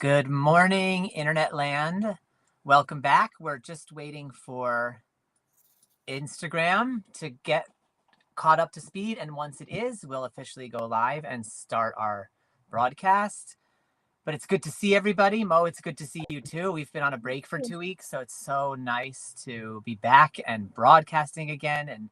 Good morning, Internet land. Welcome back. We're just waiting for Instagram to get caught up to speed. And once it is, we'll officially go live and start our broadcast. But it's good to see everybody. Mo, it's good to see you too. We've been on a break for 2 weeks, so it's so nice to be back and broadcasting again. And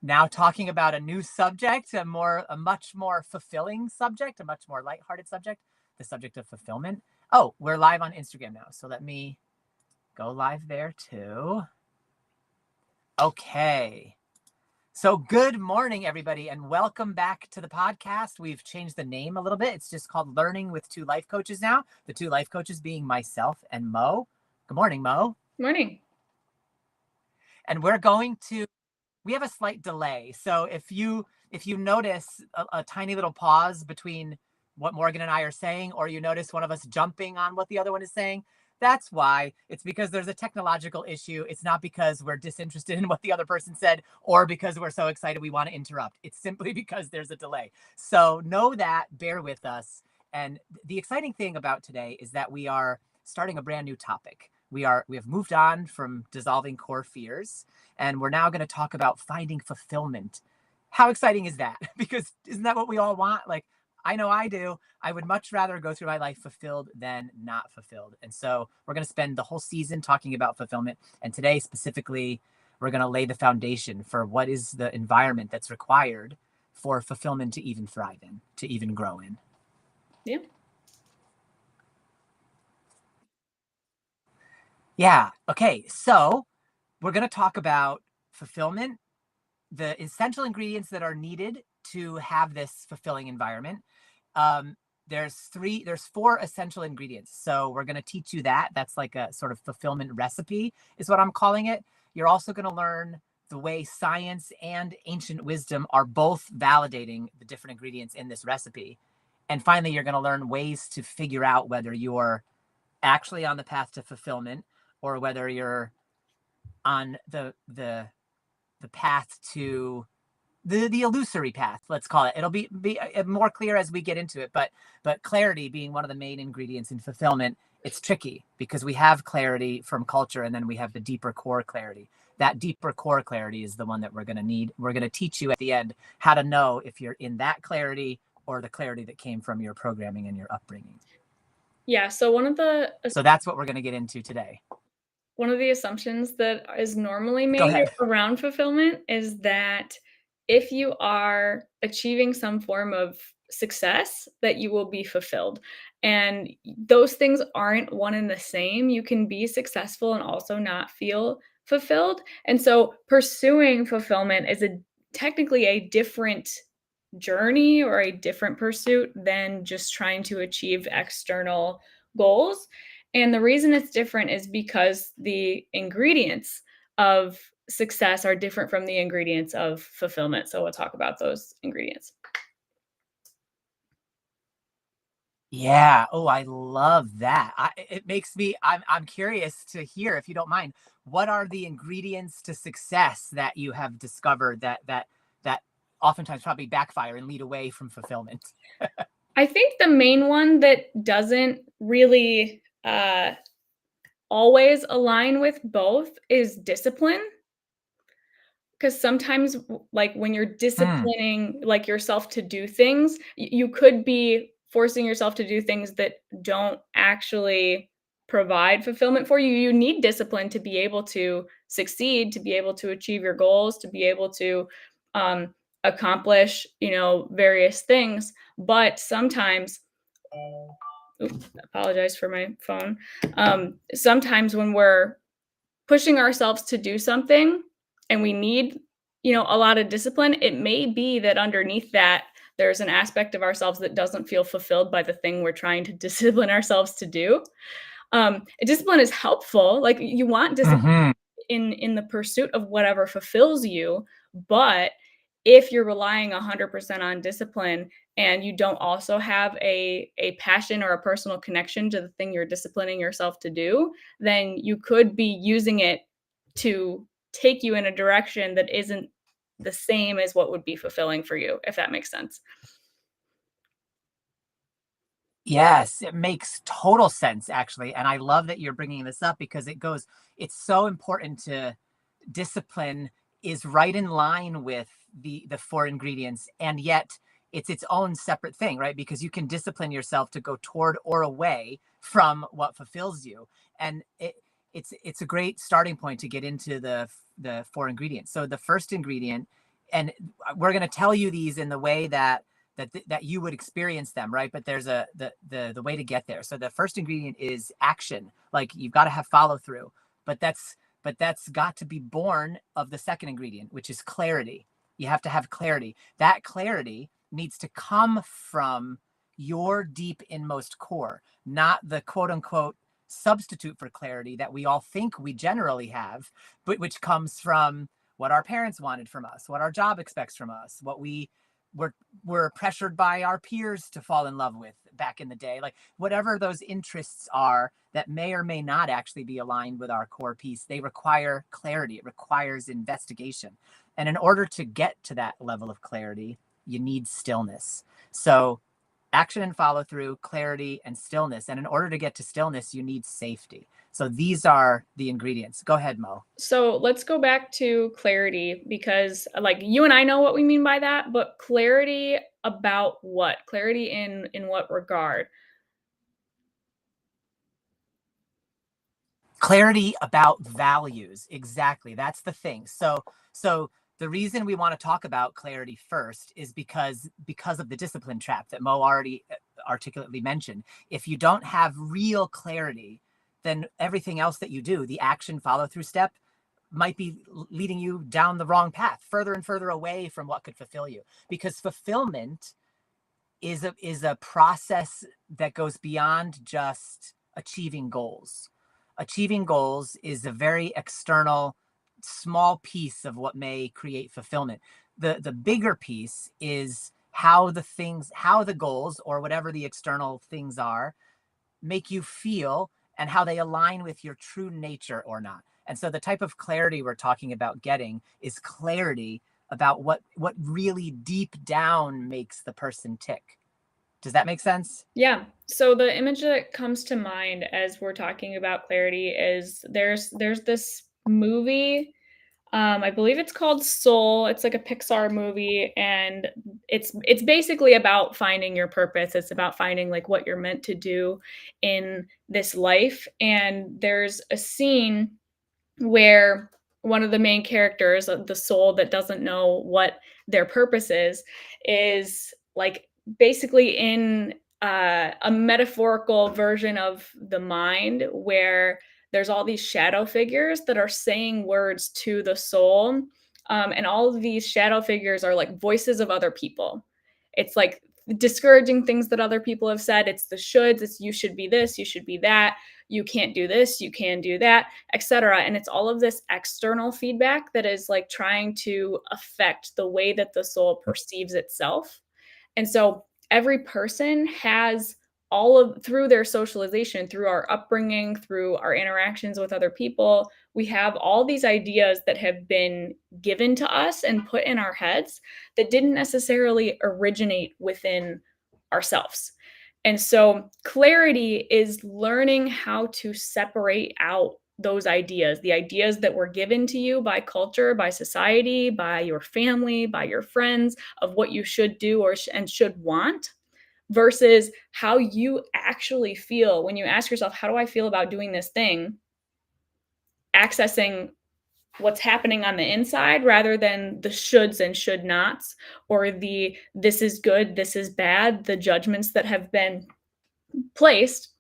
now talking about a new subject, a much more fulfilling subject, a much more lighthearted subject, the subject of fulfillment. Oh, we're live on Instagram now. So let me go live there too. Okay. So good morning, everybody, and welcome back to the podcast. We've changed the name a little bit. It's just called Learning with Two Life Coaches now. The two life coaches being myself and Mo. Good morning, Mo. Morning. And we have a slight delay. So if you notice a tiny little pause between what Morgan and I are saying, or you notice one of us jumping on what the other one is saying, that's why. It's because there's a technological issue. It's not because we're disinterested in what the other person said or because we're so excited we want to interrupt. It's simply because there's a delay. So know that, bear with us. And the exciting thing about today is that we are starting a brand new topic. We have moved on from dissolving core fears, and we're now going to talk about finding fulfillment. How exciting is that? Because isn't that what we all want? Like, I know I do. I would much rather go through my life fulfilled than not fulfilled. And so we're going to spend the whole season talking about fulfillment. And today specifically, we're going to lay the foundation for what is the environment that's required for fulfillment to even thrive in, to even grow in. Yeah. Yeah. Okay. So we're going to talk about fulfillment, the essential ingredients that are needed to have this fulfilling environment. There's four essential ingredients. So we're going to teach you that. That's like a sort of fulfillment recipe is what I'm calling it. You're also going to learn the way science and ancient wisdom are both validating the different ingredients in this recipe. And finally, you're going to learn ways to figure out whether you're actually on the path to fulfillment or whether you're on the path to the illusory path, let's call it. It'll be more clear as we get into it, but clarity being one of the main ingredients in fulfillment, it's tricky because we have clarity from culture and then we have the deeper core clarity. That deeper core clarity is the one that we're going to need. We're going to teach you at the end how to know if you're in that clarity or the clarity that came from your programming and your upbringing. Yeah. So that's what we're going to get into today. One of the assumptions that is normally made around fulfillment is that if you are achieving some form of success, that you will be fulfilled. And those things aren't one and the same. You can be successful and also not feel fulfilled. And so pursuing fulfillment is technically a different journey or a different pursuit than just trying to achieve external goals. And the reason it's different is because the ingredients of success are different from the ingredients of fulfillment. So we'll talk about those ingredients. Yeah. Oh, I love that. It makes me, I'm curious to hear, if you don't mind, what are the ingredients to success that you have discovered that oftentimes probably backfire and lead away from fulfillment? I think the main one that doesn't really always align with both is discipline. Because sometimes, like when you're disciplining like yourself to do things, you could be forcing yourself to do things that don't actually provide fulfillment for you. You need discipline to be able to succeed, to be able to achieve your goals, to be able to accomplish, various things. But sometimes, apologize for my phone. Sometimes when we're pushing ourselves to do something and we need, a lot of discipline, it may be that underneath that, there's an aspect of ourselves that doesn't feel fulfilled by the thing we're trying to discipline ourselves to do. Discipline is helpful. Like you want discipline in the pursuit of whatever fulfills you. But if you're relying 100% on discipline and you don't also have a passion or a personal connection to the thing you're disciplining yourself to do, then you could be using it to take you in a direction that isn't the same as what would be fulfilling for you, if that makes sense. Yes, it makes total sense, actually. And I love that you're bringing this up because it's so important to discipline is right in line with the four ingredients, and yet it's its own separate thing, right? Because you can discipline yourself to go toward or away from what fulfills you. And it's a great starting point to get into the four ingredients. So the first ingredient, and we're going to tell you these in the way that you would experience them, right? But there's the way to get there. So the first ingredient is action. Like, you've got to have follow through, but that's got to be born of the second ingredient, which is clarity. You have to have clarity. That clarity needs to come from your deep inmost core, not the quote unquote substitute for clarity that we all think we generally have, but which comes from what our parents wanted from us, what our job expects from us, what we're pressured by our peers to fall in love with back in the day. Like, whatever those interests are that may or may not actually be aligned with our core piece, they require clarity. It requires investigation. And in order to get to that level of clarity, you need stillness. So action and follow through, clarity and stillness. And in order to get to stillness, you need safety. So these are the ingredients. Go ahead, Mo. So let's go back to clarity because, like, you and I know what we mean by that, but clarity about what? Clarity in what regard? Clarity about values. Exactly. That's the thing. So the reason we want to talk about clarity first is because of the discipline trap that Mo already articulately mentioned. If you don't have real clarity, then everything else that you do, the action follow through step, might be leading you down the wrong path, further and further away from what could fulfill you. Because fulfillment is a process that goes beyond just achieving goals. Achieving goals is a very external, small piece of what may create fulfillment. The bigger piece is how the goals or whatever the external things are make you feel and how they align with your true nature or not. And so the type of clarity we're talking about getting is clarity about what really deep down makes the person tick. Does that make sense? Yeah. So the image that comes to mind as we're talking about clarity is there's this movie. I believe it's called Soul. It's like a Pixar movie, and it's basically about finding your purpose. It's about finding like what you're meant to do in this life. And there's a scene where one of the main characters, the soul that doesn't know what their purpose is like basically in a metaphorical version of the mind where there's all these shadow figures that are saying words to the soul. And all of these shadow figures are like voices of other people. It's like discouraging things that other people have said. It's the shoulds. It's you should be this, you should be that, you can't do this, you can do that, etc. And it's all of this external feedback that is like trying to affect the way that the soul perceives itself. And so every person has all of through their socialization, through our upbringing, through our interactions with other people, we have all these ideas that have been given to us and put in our heads that didn't necessarily originate within ourselves. And so clarity is learning how to separate out those ideas, the ideas that were given to you by culture, by society, by your family, by your friends of what you should do and should want versus how you actually feel when you ask yourself, how do I feel about doing this thing? Accessing what's happening on the inside rather than the shoulds and should nots or the this is good, this is bad, the judgments that have been placed.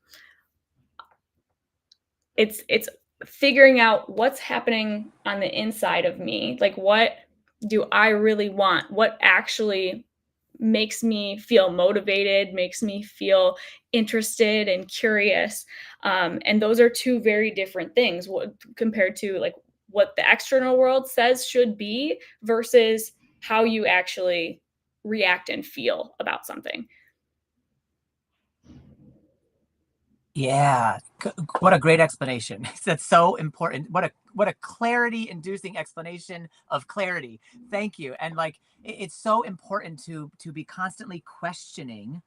It's figuring out what's happening on the inside of me. Like, what do I really want? What actually makes me feel motivated, makes me feel interested and curious. And those are two very different things compared to like what the external world says should be versus how you actually react and feel about something. Yeah, what a great explanation. That's so important. What a clarity inducing explanation of clarity. Thank you. And like it's so important to be constantly questioning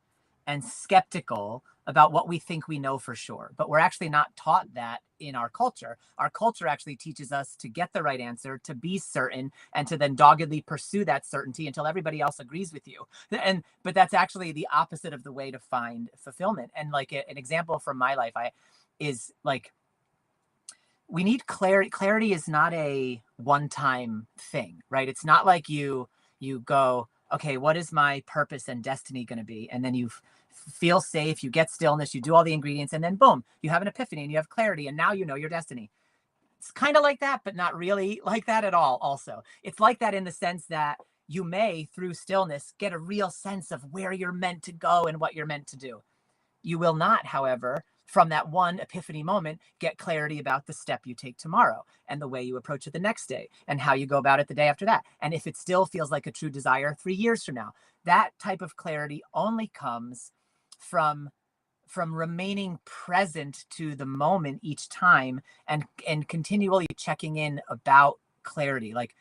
and skeptical about what we think we know for sure. But we're actually not taught that in our culture. Our culture actually teaches us to get the right answer, to be certain, and to then doggedly pursue that certainty until everybody else agrees with you. But that's actually the opposite of the way to find fulfillment. And like an example from my life, is like, we need clarity. Clarity is not a one-time thing, right? It's not like you go, okay, what is my purpose and destiny going to be? And then you feel safe, you get stillness, you do all the ingredients, and then boom, you have an epiphany and you have clarity, and now you know your destiny. It's kind of like that, but not really like that at all. Also, it's like that in the sense that you may, through stillness, get a real sense of where you're meant to go and what you're meant to do. You will not, however, from that one epiphany moment, get clarity about the step you take tomorrow and the way you approach it the next day and how you go about it the day after that. And if it still feels like a true desire 3 years from now, that type of clarity only comes from remaining present to the moment each time, and continually checking in about clarity. Like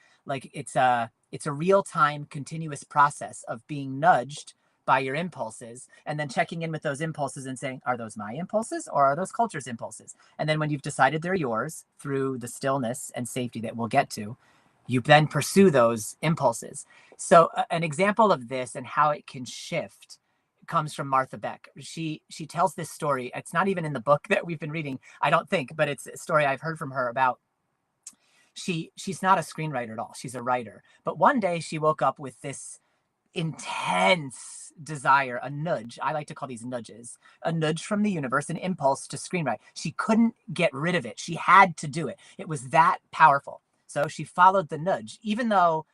it's a real-time continuous process of being nudged by your impulses, and then checking in with those impulses and saying, are those my impulses or are those culture's impulses? And then when you've decided they're yours through the stillness and safety that we'll get to, you then pursue those impulses. So an example of this and how it can shift comes from Martha Beck. She tells this story. It's not even in the book that we've been reading, I don't think, but it's a story I've heard from her about. She's not a screenwriter at all. She's a writer. But one day she woke up with this intense desire, a nudge. I like to call these nudges, a nudge from the universe, an impulse to screenwrite. She couldn't get rid of it. She had to do it. It was that powerful. So she followed the nudge, even though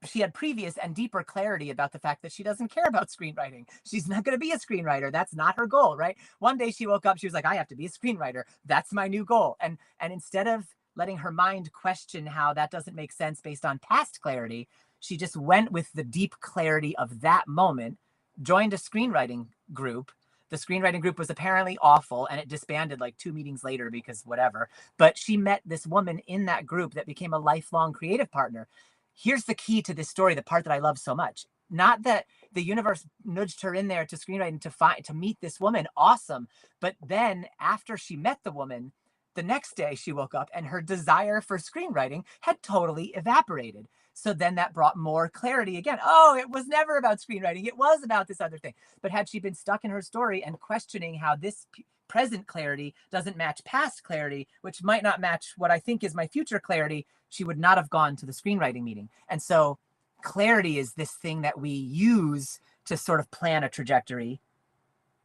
she had previous and deeper clarity about the fact that she doesn't care about screenwriting. She's not going to be a screenwriter. That's not her goal, right? One day she woke up, she was like, I have to be a screenwriter. That's my new goal. And instead of letting her mind question how that doesn't make sense based on past clarity, she just went with the deep clarity of that moment, joined a screenwriting group. The screenwriting group was apparently awful and it disbanded like 2 meetings later because whatever. But she met this woman in that group that became a lifelong creative partner. Here's the key to this story, the part that I love so much. Not that the universe nudged her in there to screenwriting to meet this woman. Awesome. But then after she met the woman, the next day she woke up and her desire for screenwriting had totally evaporated. So then that brought more clarity again. Oh, it was never about screenwriting. It was about this other thing. But had she been stuck in her story and questioning how this present clarity doesn't match past clarity, which might not match what I think is my future clarity, she would not have gone to the screenwriting meeting. And so clarity is this thing that we use to sort of plan a trajectory.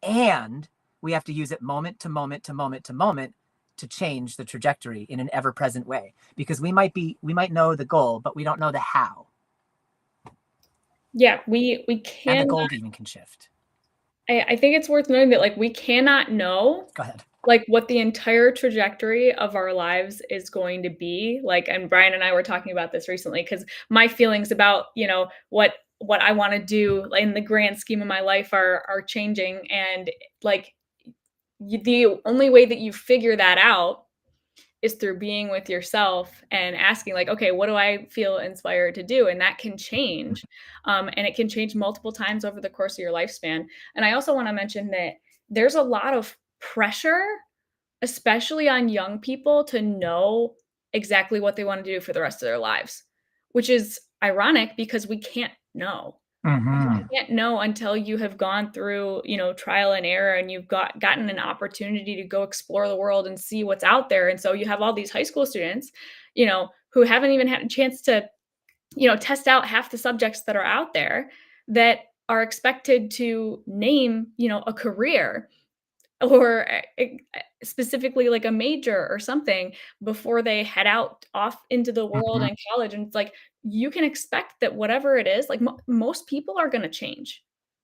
And we have to use it moment to moment to moment to moment to change the trajectory in an ever-present way, because we might know the goal, but we don't know the how. Yeah, we And the can. goal even can shift. I think it's worth noting that like we cannot know Go ahead. like what the entire trajectory of our lives is going to be. Like, and Brian and I were talking about this recently because my feelings about, you know, what I want to do in the grand scheme of my life are changing. And like the only way that you figure that out is through being with yourself and asking like, okay, what do I feel inspired to do? And that can change. And it can change multiple times over the course of your lifespan. And I also want to mention that there's a lot of pressure, especially on young people, to know exactly what they want to do for the rest of their lives, which is ironic because we can't know. Mm-hmm. You can't know until you have gone through, you know, trial and error and you've gotten an opportunity to go explore the world and see what's out there. And so you have all these high school students, you know, who haven't even had a chance to, you know, test out half the subjects that are out there that are expected to name, you know, a career or specifically like a major or something before they head out off into the world Mm-hmm. and college. And it's like you can expect that whatever it is, like most people are going to change.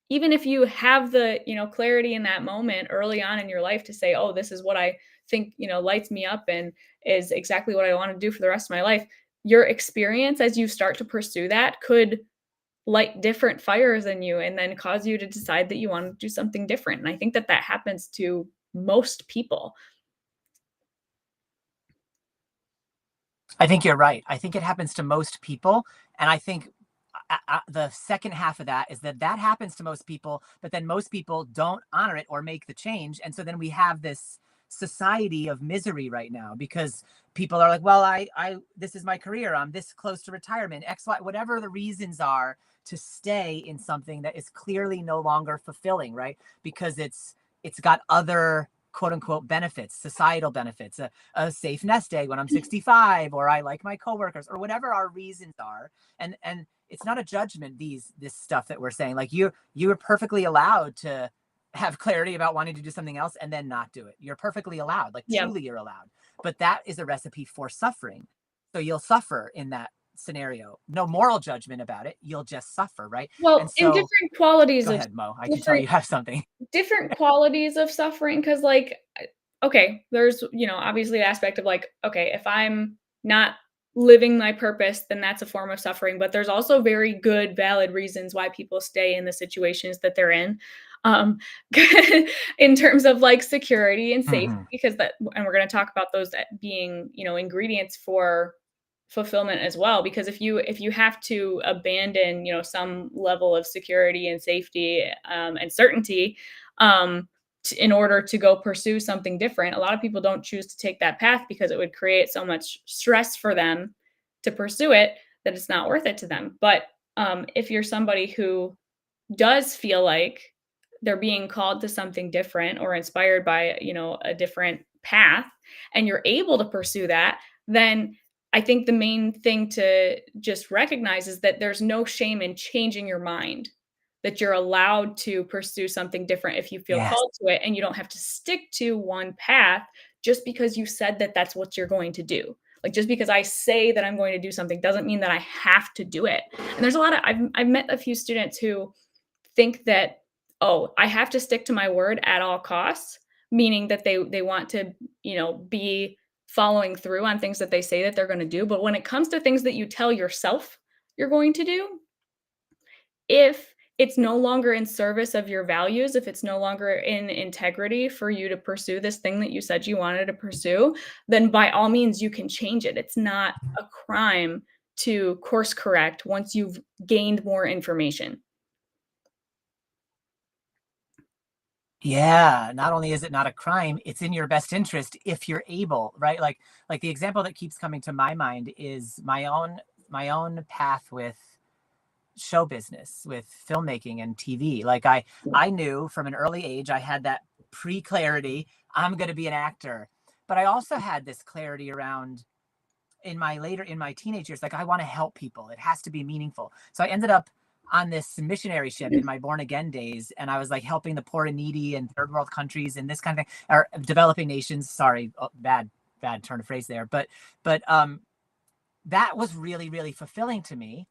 Even if you have the, you know, clarity in that moment early on in your life to say, oh, this is what I think, you know, lights me up and is exactly what I want to do for the rest of my life. Your experience as you start to pursue that could light different fires in you and then cause you to decide that you want to do something different. And I think that that happens to most people. I think you're right. I think it happens to most people. And I think the second half of that is that that happens to most people, but then most people don't honor it or make the change. And so then we have this society of misery right now because people are like, well, this is my career. I'm this close to retirement, X, Y, whatever the reasons are to stay in something that is clearly no longer fulfilling, right? Because it's got other quote unquote benefits, societal benefits, a safe nest egg when I'm 65, or I like my coworkers, or whatever our reasons are. And it's not a judgment, this stuff that we're saying. Like you're perfectly allowed to have clarity about wanting to do something else and then not do it. You're perfectly allowed, like Yeah. truly you're allowed. But that is a recipe for suffering. So you'll suffer in that scenario. No moral judgment about it. You'll just suffer, right? And Well, in so different qualities go of ahead, Mo. I can tell different you have something. different qualities of suffering, because like okay, there's obviously the aspect of like, okay, if I'm not living my purpose, then that's a form of suffering, but there's also very good valid reasons why people stay in the situations that they're in, um in terms of like security and safety, Mm-hmm. because that, and we're going to talk about those being ingredients for fulfillment as well, because if you have to abandon some level of security and safety, and certainty, in order to go pursue something different, a lot of people don't choose to take that path because it would create so much stress for them to pursue it that it's not worth it to them. But if you're somebody who does feel like they're being called to something different or inspired by a different path, and you're able to pursue that, then I think the main thing to just recognize is that there's no shame in changing your mind, that you're allowed to pursue something different if you feel Yes. called to it, and you don't have to stick to one path just because you said that that's what you're going to do. Like, just because I say that I'm going to do something doesn't mean that I have to do it. And there's a lot of, I've met a few students who think that, oh, I have to stick to my word at all costs, meaning that they want to, be following through on things that they say that they're going to do. But when it comes to things that you tell yourself you're going to do, if it's no longer in service of your values, if it's no longer in integrity for you to pursue this thing that you said you wanted to pursue, then by all means you can change it. It's not a crime to course correct once you've gained more information. Yeah, not only is it not a crime, it's in your best interest if you're able, right? Like the example that keeps coming to my mind is my own path with show business, with filmmaking and TV. Like I knew from an early age I had that pre-clarity, I'm going to be an actor. But I also had this clarity around in my teenage years, like I want to help people. It has to be meaningful. So I ended up on this missionary ship in my born again days, and I was like helping the poor and needy in third world countries and this kind of thing, or developing nations. Sorry, bad turn of phrase there, but that was really really fulfilling to me.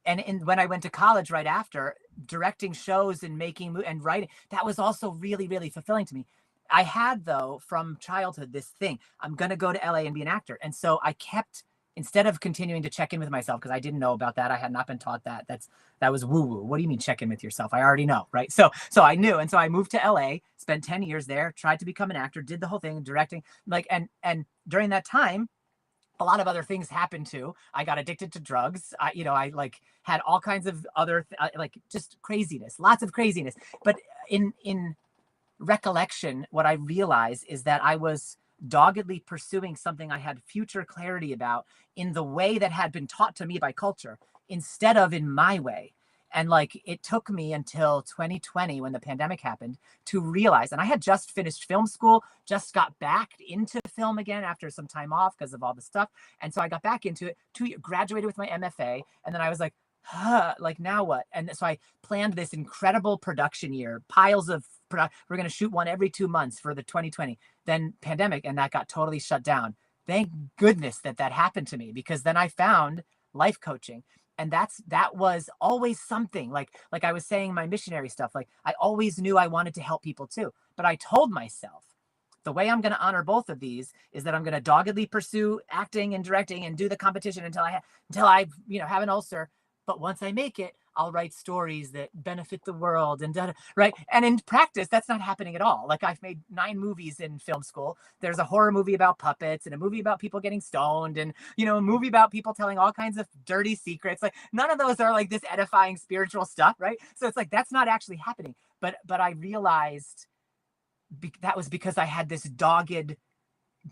And when I went to college right after, directing shows and making and writing, that was also really really fulfilling to me. I had, though, from childhood this thing, I'm going to go to LA and be an actor. And so I kept, instead of continuing to check in with myself, because I didn't know about that, I had not been taught that. That was woo woo. What do you mean check in with yourself? I already know, right? So I knew. And so I moved to LA, spent 10 years there, tried to become an actor, did the whole thing, directing, like, and during that time, a lot of other things happened too. I got addicted to drugs. I like had all kinds of other like just craziness, lots of craziness. But in recollection, what I realized is that I was doggedly pursuing something I had future clarity about in the way that had been taught to me by culture instead of in my way. And like it took me until 2020 when the pandemic happened to realize, and I had just finished film school, just got back into film again after some time off because of all the stuff. And so I got back into it, graduated with my MFA, and then I was like, huh, like now what? And so I planned this incredible production year, piles of we're going to shoot one every 2 months for the 2020. Then pandemic, and that got totally shut down. Thank goodness that happened to me, because then I found life coaching. And that was always something, like I was saying, my missionary stuff, like I always knew I wanted to help people too. But I told myself the way I'm going to honor both of these is that I'm going to doggedly pursue acting and directing and do the competition until I have an ulcer. But once I make it, I'll write stories that benefit the world and right. And in practice, that's not happening at all. Like I've made 9 movies in film school. There's a horror movie about puppets and a movie about people getting stoned and, a movie about people telling all kinds of dirty secrets. Like none of those are like this edifying spiritual stuff, right? So it's like that's not actually happening. But I realized that was because I had this dogged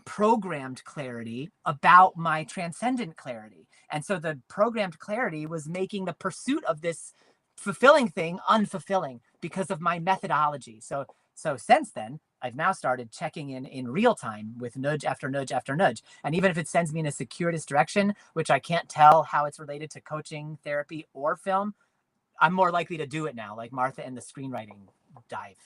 programmed clarity about my transcendent clarity. And so the programmed clarity was making the pursuit of this fulfilling thing unfulfilling because of my methodology. So since then, I've now started checking in real time with nudge after nudge after nudge. And even if it sends me in a circuitous direction, which I can't tell how it's related to coaching, therapy, or film, I'm more likely to do it now, like Martha and the screenwriting dive.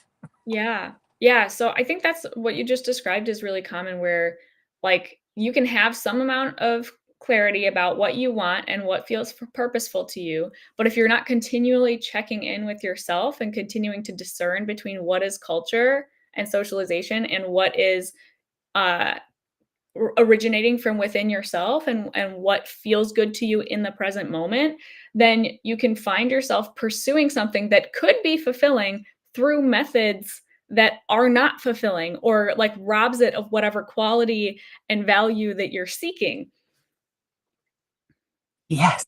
Yeah. Yeah, so I think that's what you just described is really common where, like, you can have some amount of clarity about what you want and what feels purposeful to you, but if you're not continually checking in with yourself and continuing to discern between what is culture and socialization and what is, uh originating from within yourself and what feels good to you in the present moment, then you can find yourself pursuing something that could be fulfilling through methods that are not fulfilling or like robs it of whatever quality and value that you're seeking. Yes.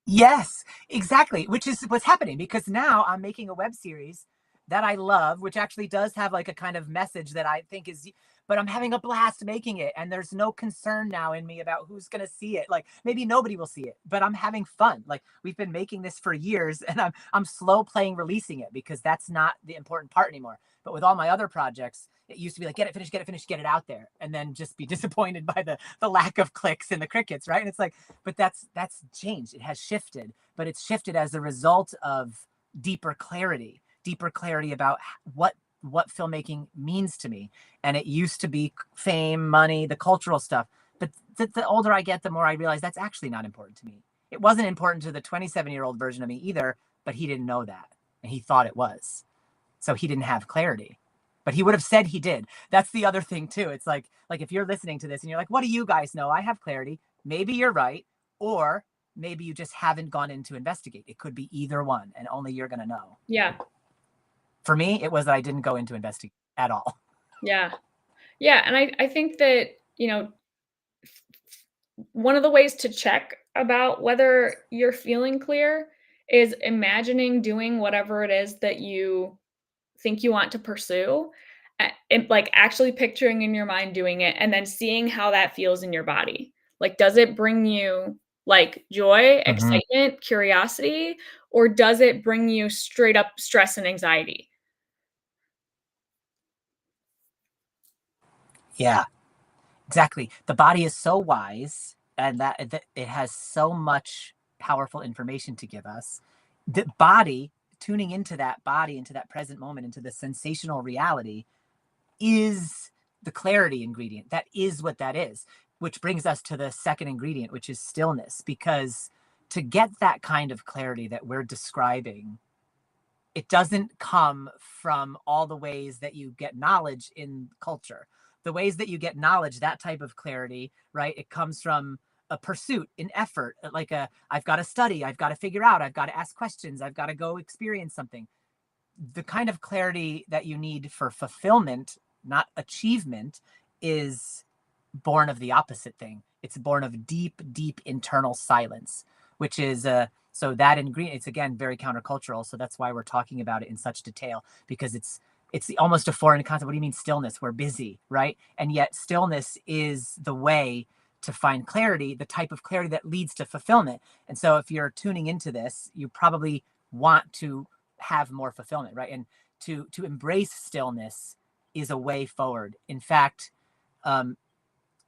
Yes, exactly, which is what's happening because now I'm making a web series that I love, which actually does have like a kind of message that I think is, but I'm having a blast making it. And there's no concern now in me about who's going to see it. Like maybe nobody will see it, but I'm having fun. Like we've been making this for years and I'm slow playing releasing it because that's not the important part anymore. But with all my other projects, it used to be like, get it finished, get it finished, get it out there, and then just be disappointed by the lack of clicks and the crickets, right? And it's like, but that's changed. It has shifted, but it's shifted as a result of deeper clarity about what filmmaking means to me. And it used to be fame, money, the cultural stuff. But the older I get, the more I realize that's actually not important to me. It wasn't important to the 27-year-old version of me either, but he didn't know that. And he thought it was. So he didn't have clarity. But he would have said he did. That's the other thing too. It's like if you're listening to this and you're like, what do you guys know? I have clarity. Maybe you're right. Or maybe you just haven't gone in to investigate. It could be either one, and only you're going to know. Yeah. For me, it was that I didn't go in to investigate at all. Yeah. Yeah, and I think that, one of the ways to check about whether you're feeling clear is imagining doing whatever it is that you think you want to pursue, and, like, actually picturing in your mind doing it and then seeing how that feels in your body. Like, does it bring you, like, joy, Mm-hmm. excitement, curiosity, or does it bring you straight up stress and anxiety? Yeah, exactly. The body is so wise, and that it has so much powerful information to give us. The body, tuning into that body, into that present moment, into the sensational reality, is the clarity ingredient. That is what that is, which brings us to the second ingredient, which is stillness. Because to get that kind of clarity that we're describing, it doesn't come from all the ways that you get knowledge in culture. The ways that you get knowledge, that type of clarity, right? It comes from a pursuit, an effort, like I've got to study, I've got to figure out, I've got to ask questions, I've got to go experience something. The kind of clarity that you need for fulfillment, not achievement, is born of the opposite thing. It's born of deep internal silence, which is so that ingredient. It's again very countercultural. So that's why we're talking about it in such detail, because it's almost a foreign concept. What do you mean stillness? We're busy, right? And yet stillness is the way to find clarity, the type of clarity that leads to fulfillment. And so if you're tuning into this, you probably want to have more fulfillment, right? And to embrace stillness is a way forward. In fact, um,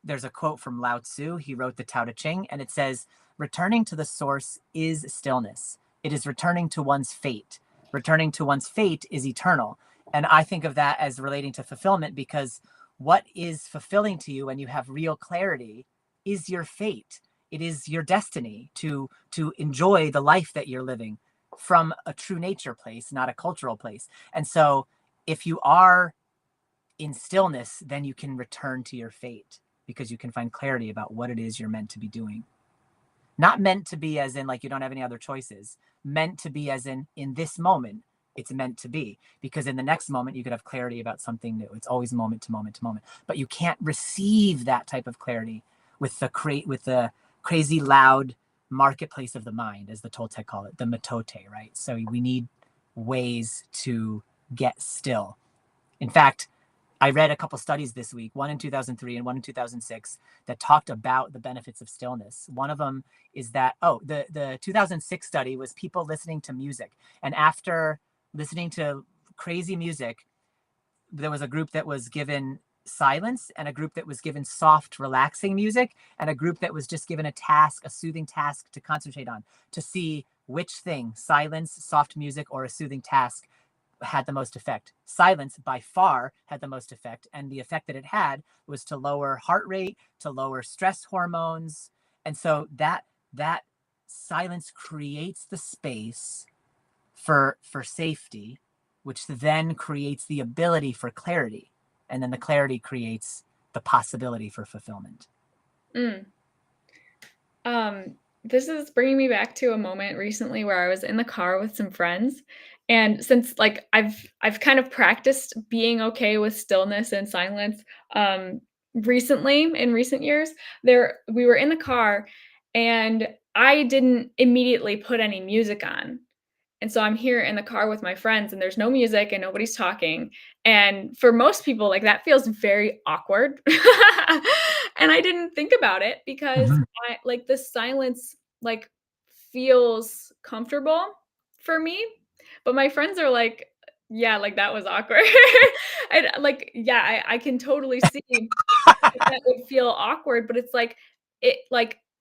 there's a quote from Lao Tzu. He wrote the Tao Te Ching, and it says, returning to the source is stillness. It is returning to one's fate. Returning to one's fate is eternal. And I think of that as relating to fulfillment, because what is fulfilling to you when you have real clarity is your fate. It is your destiny to enjoy the life that you're living from a true nature place, not a cultural place. And so if you are in stillness, then you can return to your fate because you can find clarity about what it is you're meant to be doing. Not meant to be as in like you don't have any other choices, meant to be as in this moment, it's meant to be, because in the next moment you could have clarity about something new. It's always moment to moment to moment, but you can't receive that type of clarity with the crazy loud marketplace of the mind, as the Toltec call it, the metote, right? So we need ways to get still. In fact, I read a couple studies this week, one in 2003 and one in 2006, that talked about the benefits of stillness. One of them is that, the 2006 study was people listening to music. And after listening to crazy music, there was a group that was given silence and a group that was given soft, relaxing music, and a group that was just given a task, a soothing task to concentrate on, to see which thing, silence, soft music, or a soothing task, had the most effect. Silence by far had the most effect, and the effect that it had was to lower heart rate, to lower stress hormones. And so that silence creates the space for safety, which then creates the ability for clarity, and then the clarity creates the possibility for fulfillment. Mm. This is bringing me back to a moment recently where I was in the car with some friends, and since, like, I've kind of practiced being okay with stillness and silence, recently, in recent years, we were in the car, and I didn't immediately put any music on. And so I'm here in the car with my friends and there's no music and nobody's talking. And for most people, like that feels very awkward. And I didn't think about it because Mhm. I like the silence like feels comfortable for me. But my friends are like, yeah, like that was awkward. And like, yeah, I can totally see that would feel awkward, but it's like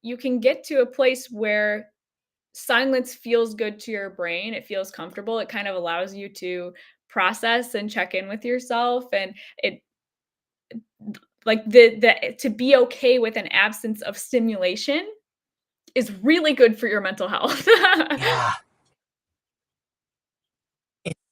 you can get to a place where silence feels good to your brain, it feels comfortable, it kind of allows you to process and check in with yourself, and it like the to be okay with an absence of stimulation is really good for your mental health. Yeah.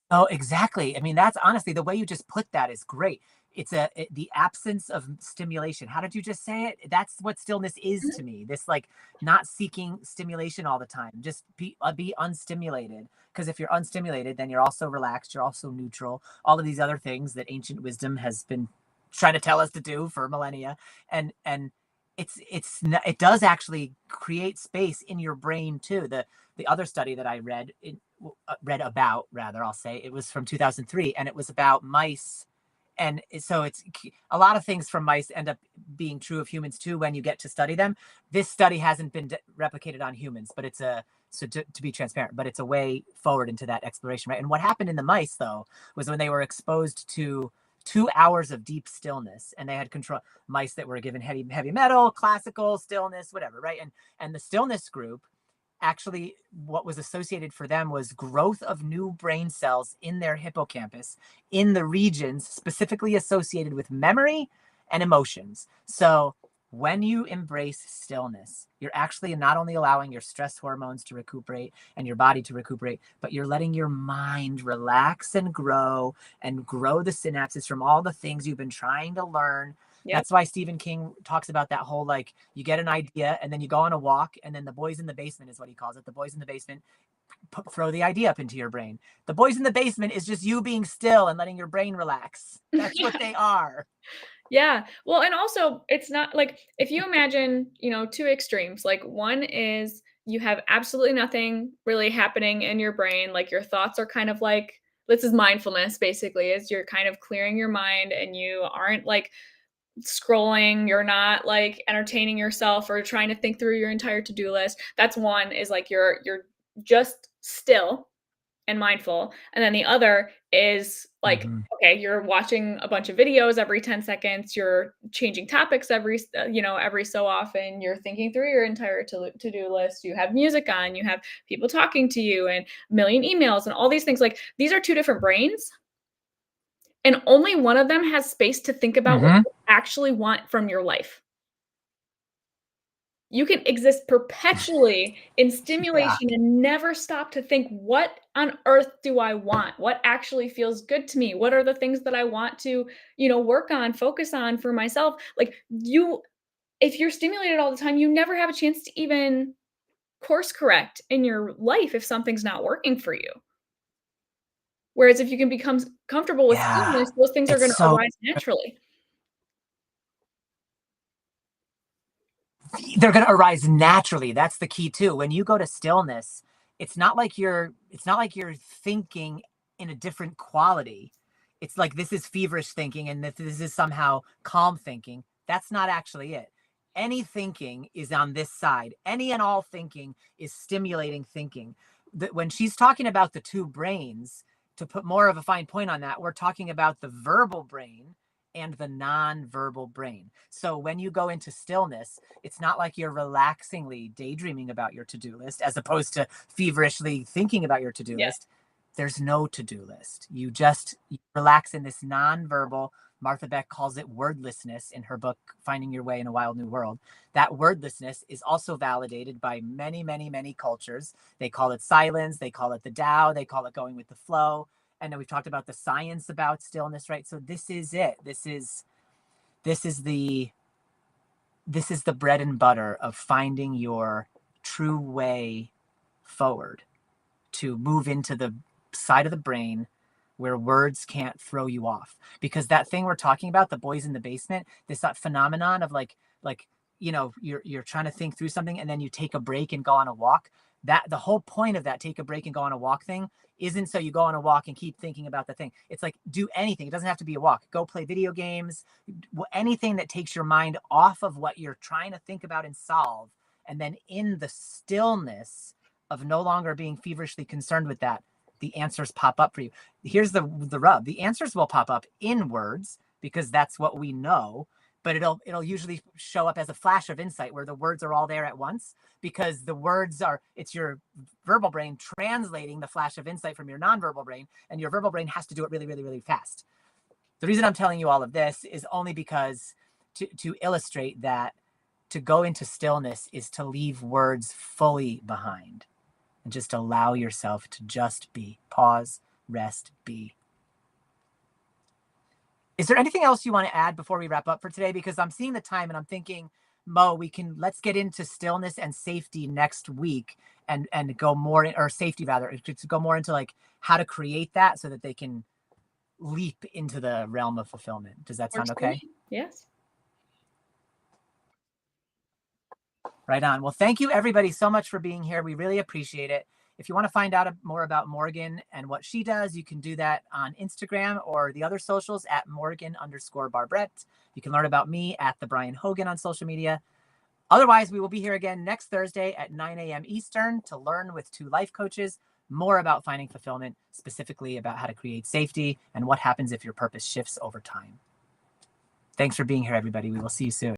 Oh, exactly. I mean, that's honestly the way you just put that is great. The absence of stimulation. How did you just say it? That's what stillness is to me. This like not seeking stimulation all the time. Just be unstimulated. Because if you're unstimulated, then you're also relaxed. You're also neutral. All of these other things that ancient wisdom has been trying to tell us to do for millennia, and it does actually create space in your brain too. The other study that I read about, rather, I'll say, it was from 2003, and it was about mice. And so it's a lot of things from mice end up being true of humans too when you get to study them. This study hasn't been replicated on humans, but to be transparent, but it's a way forward into that exploration, right? And what happened in the mice though was when they were exposed to 2 hours of deep stillness, and they had control mice that were given heavy metal, classical stillness, whatever, right? And the stillness group, actually what was associated for them was growth of new brain cells in their hippocampus in the regions specifically associated with memory and emotions. So when you embrace stillness, you're actually not only allowing your stress hormones to recuperate and your body to recuperate, but you're letting your mind relax and grow the synapses from all the things you've been trying to learn. Yep. That's why Stephen King talks about that whole, like, you get an idea and then you go on a walk, and then the boys in the basement is what he calls it. The boys in the basement throw the idea up into your brain. The boys in the basement is just you being still and letting your brain relax. That's what they are. Yeah. Well, and also it's not like if you imagine, two extremes, like one is you have absolutely nothing really happening in your brain, like your thoughts are kind of like this is mindfulness basically, is you're kind of clearing your mind and you aren't like scrolling, you're not like entertaining yourself or trying to think through your entire to-do list. That's one is like you're just still and mindful. And then the other is like, Mm-hmm. okay, you're watching a bunch of videos every 10 seconds, you're changing topics every so often, you're thinking through your entire to-do list, you have music on, you have people talking to you and a million emails and all these things. Like these are two different brains and only one of them has space to think about what Mm-hmm. you actually want from your life. You can exist perpetually in Yeah. stimulation and never stop to think, "What on earth do I want? What actually feels good to me? What are the things that I want to, work on, focus on for myself?" Like, if you're stimulated all the time, you never have a chance to even course correct in your life if something's not working for you. Whereas if you can become comfortable with Yeah, stillness, those things are it's going to so arise naturally. they're going to arise naturally. That's the key too. When you go to stillness, it's not like you're thinking in a different quality. It's like this is feverish thinking and this is somehow calm thinking. That's not actually it. Any thinking is on this side. Any and all thinking is stimulating thinking. When she's talking about the two brains, to put more of a fine point on that, we're talking about the verbal brain and the non-verbal brain. So when you go into stillness, it's not like you're relaxingly daydreaming about your to-do list as opposed to feverishly thinking about your to-do Yeah. list. There's no to-do list. You just relax in this non-verbal. Martha Beck calls it wordlessness in her book, Finding Your Way in a Wild New World. That wordlessness is also validated by many, many, many cultures. They call it silence. They call it the Tao. They call it going with the flow. And then we've talked about the science about stillness, right? So this is it. This is the bread and butter of finding your true way forward to move into the side of the brain where words can't throw you off. Because that thing we're talking about, the boys in the basement, this phenomenon of like you're trying to think through something and then you take a break and go on a walk. That the whole point of that take a break and go on a walk thing isn't so you go on a walk and keep thinking about the thing. It's like do anything. It doesn't have to be a walk. Go play video games, anything that takes your mind off of what you're trying to think about and solve. And then in the stillness of no longer being feverishly concerned with that, the answers pop up for you. Here's the rub. The answers will pop up in words because that's what we know, but it'll usually show up as a flash of insight where the words are all there at once because the words are, it's your verbal brain translating the flash of insight from your nonverbal brain, and your verbal brain has to do it really, really, really fast. The reason I'm telling you all of this is only because to illustrate that to go into stillness is to leave words fully behind and just allow yourself to just be. Pause, rest, be. Is there anything else you want to add before we wrap up for today? Because I'm seeing the time and I'm thinking, Mo, let's get into stillness and safety next week and go more, or safety rather, to go more into like how to create that so that they can leap into the realm of fulfillment. Does that sound Works for okay? me. Yes. Right on. Well, thank you everybody so much for being here. We really appreciate it. If you want to find out more about Morgan and what she does, you can do that on Instagram or the other socials at Morgan_Barbrett. You can learn about me at the Brian Hogan on social media. Otherwise, we will be here again next Thursday at 9 a.m. Eastern to learn with two life coaches more about finding fulfillment, specifically about how to create safety and what happens if your purpose shifts over time. Thanks for being here, everybody. We will see you soon.